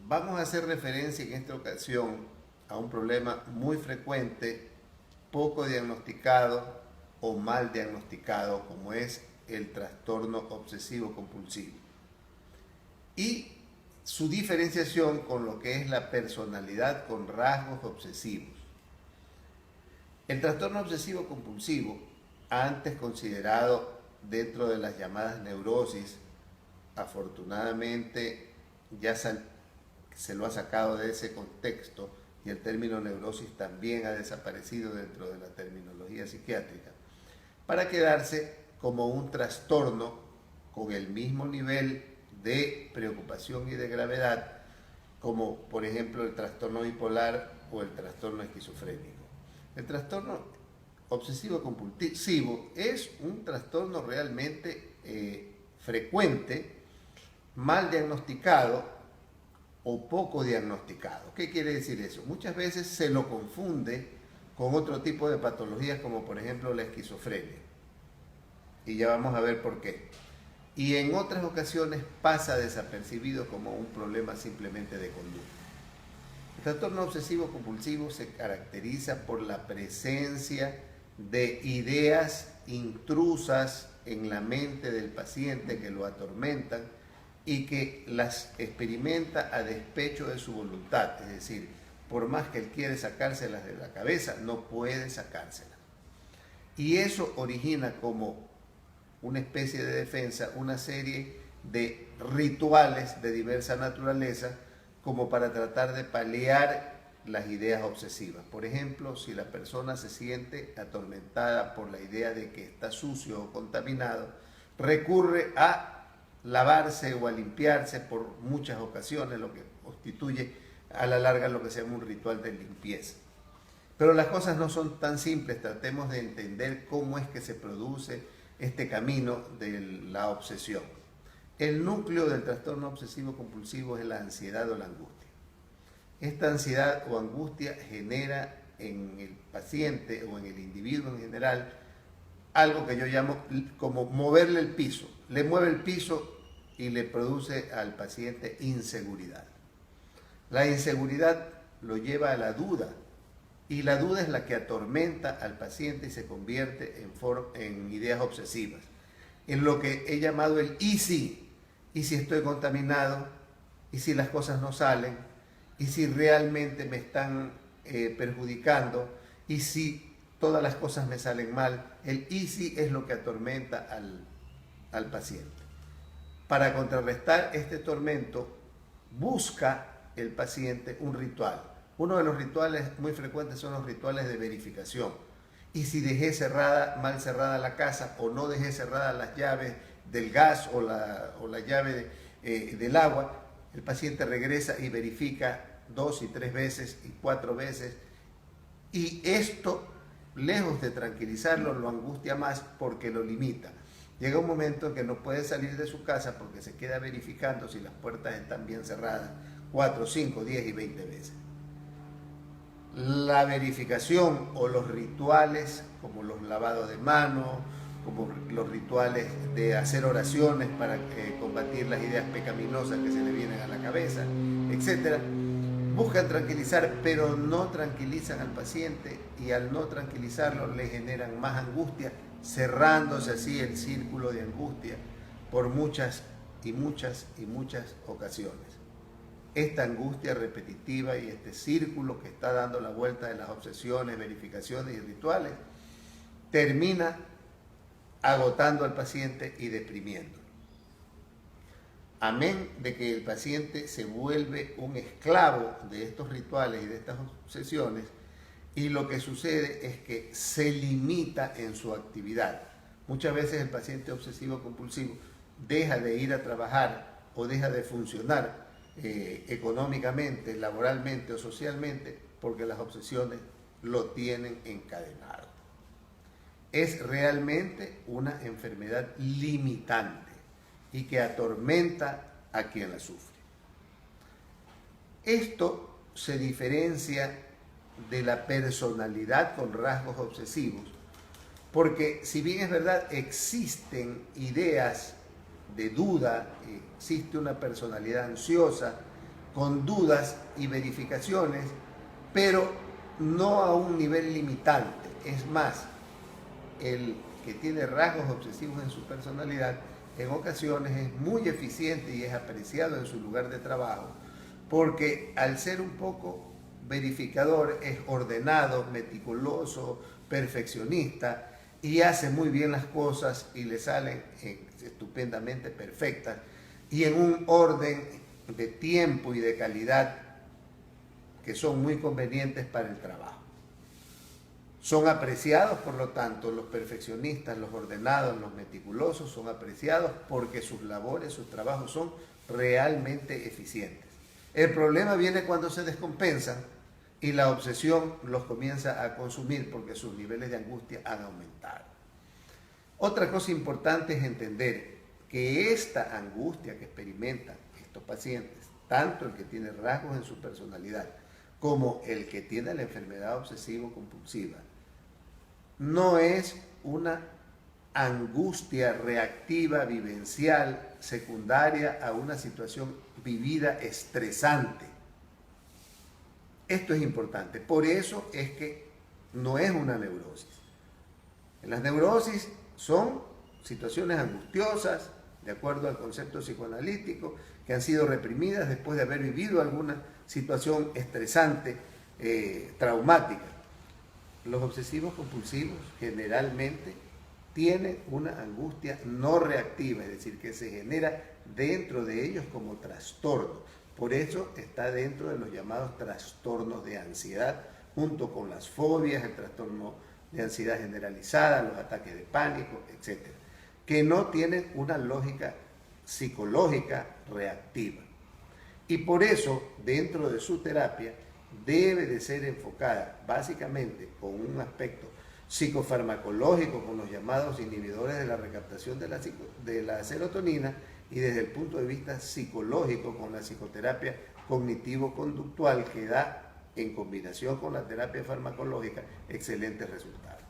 Vamos a hacer referencia en esta ocasión a un problema muy frecuente, poco diagnosticado o mal diagnosticado, como es el trastorno obsesivo compulsivo. Y su diferenciación con lo que es la personalidad con rasgos obsesivos. El trastorno obsesivo compulsivo, antes considerado dentro de las llamadas neurosis, afortunadamente ya se lo ha sacado de ese contexto y el término neurosis también ha desaparecido dentro de la terminología psiquiátrica, para quedarse como un trastorno con el mismo nivel de preocupación y de gravedad como por ejemplo el trastorno bipolar o el trastorno esquizofrénico. El trastorno obsesivo compulsivo es un trastorno realmente frecuente, mal diagnosticado o poco diagnosticado. ¿Qué quiere decir eso? Muchas veces se lo confunde con otro tipo de patologías como por ejemplo la esquizofrenia. Y ya vamos a ver por qué. Y en otras ocasiones pasa desapercibido como un problema simplemente de conducta. El trastorno obsesivo compulsivo se caracteriza por la presencia de ideas intrusas en la mente del paciente que lo atormentan y que las experimenta a despecho de su voluntad, es decir, por más que él quiere sacárselas de la cabeza, no puede sacárselas. Y eso origina como una especie de defensa, una serie de rituales de diversa naturaleza como para tratar de paliar las ideas obsesivas. Por ejemplo, si la persona se siente atormentada por la idea de que está sucio o contaminado, recurre a lavarse o a limpiarse por muchas ocasiones, lo que constituye a la larga lo que se llama un ritual de limpieza. Pero las cosas no son tan simples, tratemos de entender cómo es que se produce este camino de la obsesión. El núcleo del trastorno obsesivo compulsivo es la ansiedad o la angustia. Esta ansiedad o angustia genera en el paciente o en el individuo en general algo que yo llamo como moverle el piso. Le mueve el piso y le produce al paciente inseguridad. La inseguridad lo lleva a la duda y la duda es la que atormenta al paciente y se convierte en ideas obsesivas, en lo que he llamado el ¿y si? ¿Y si estoy contaminado? ¿Y si las cosas no salen? ¿Y si realmente me están perjudicando? ¿Y si todas las cosas me salen mal? El ¿y si? Es lo que atormenta al paciente. Para contrarrestar este tormento, busca el paciente un ritual. Uno de los rituales muy frecuentes son los rituales de verificación. Y si dejé mal cerrada la casa o no dejé cerradas las llaves del gas o la llave del agua, el paciente regresa y verifica 2 y 3 veces y 4 veces. Y esto, lejos de tranquilizarlo, lo angustia más porque lo limita. Llega un momento en que no puede salir de su casa porque se queda verificando si las puertas están bien cerradas 4, 5, 10 y 20 veces. La verificación o los rituales como los lavados de manos, como los rituales de hacer oraciones para combatir las ideas pecaminosas que se le vienen a la cabeza, etc., buscan tranquilizar, pero no tranquilizan al paciente y al no tranquilizarlo le generan más angustia, cerrándose así el círculo de angustia por muchas y muchas y muchas ocasiones. Esta angustia repetitiva y este círculo que está dando la vuelta de las obsesiones, verificaciones y rituales termina agotando al paciente y deprimiéndolo. Amén de que el paciente se vuelve un esclavo de estos rituales y de estas obsesiones, y lo que sucede es que se limita en su actividad. Muchas veces el paciente obsesivo compulsivo deja de ir a trabajar o deja de funcionar económicamente, laboralmente o socialmente porque las obsesiones lo tienen encadenado. Es realmente una enfermedad limitante y que atormenta a quien la sufre. Esto se diferencia de la personalidad con rasgos obsesivos, porque si bien es verdad existen ideas de duda, existe una personalidad ansiosa con dudas y verificaciones, pero no a un nivel limitante. Es más, el que tiene rasgos obsesivos en su personalidad en ocasiones es muy eficiente y es apreciado en su lugar de trabajo, porque al ser un poco verificador es ordenado, meticuloso, perfeccionista y hace muy bien las cosas y le salen estupendamente perfectas y en un orden de tiempo y de calidad que son muy convenientes para el trabajo. Son apreciados, por lo tanto, los perfeccionistas, los ordenados, los meticulosos, son apreciados porque sus labores, sus trabajos son realmente eficientes. El problema viene cuando se descompensan y la obsesión los comienza a consumir porque sus niveles de angustia han aumentado. Otra cosa importante es entender que esta angustia que experimentan estos pacientes, tanto el que tiene rasgos en su personalidad como el que tiene la enfermedad obsesivo-compulsiva, no es una angustia reactiva, vivencial, secundaria a una situación vivida estresante. Esto es importante. Por eso es que no es una neurosis. Las neurosis son situaciones angustiosas, de acuerdo al concepto psicoanalítico, que han sido reprimidas después de haber vivido alguna situación estresante, traumática. Los obsesivos compulsivos generalmente tienen una angustia no reactiva, es decir, que se genera dentro de ellos como trastorno. Por eso está dentro de los llamados trastornos de ansiedad, junto con las fobias, el trastorno de ansiedad generalizada, los ataques de pánico, etc., que no tienen una lógica psicológica reactiva. Y por eso, dentro de su terapia, debe de ser enfocada básicamente con un aspecto psicofarmacológico, con los llamados inhibidores de la recaptación de la serotonina, y desde el punto de vista psicológico con la psicoterapia cognitivo-conductual, que da en combinación con la terapia farmacológica excelentes resultados.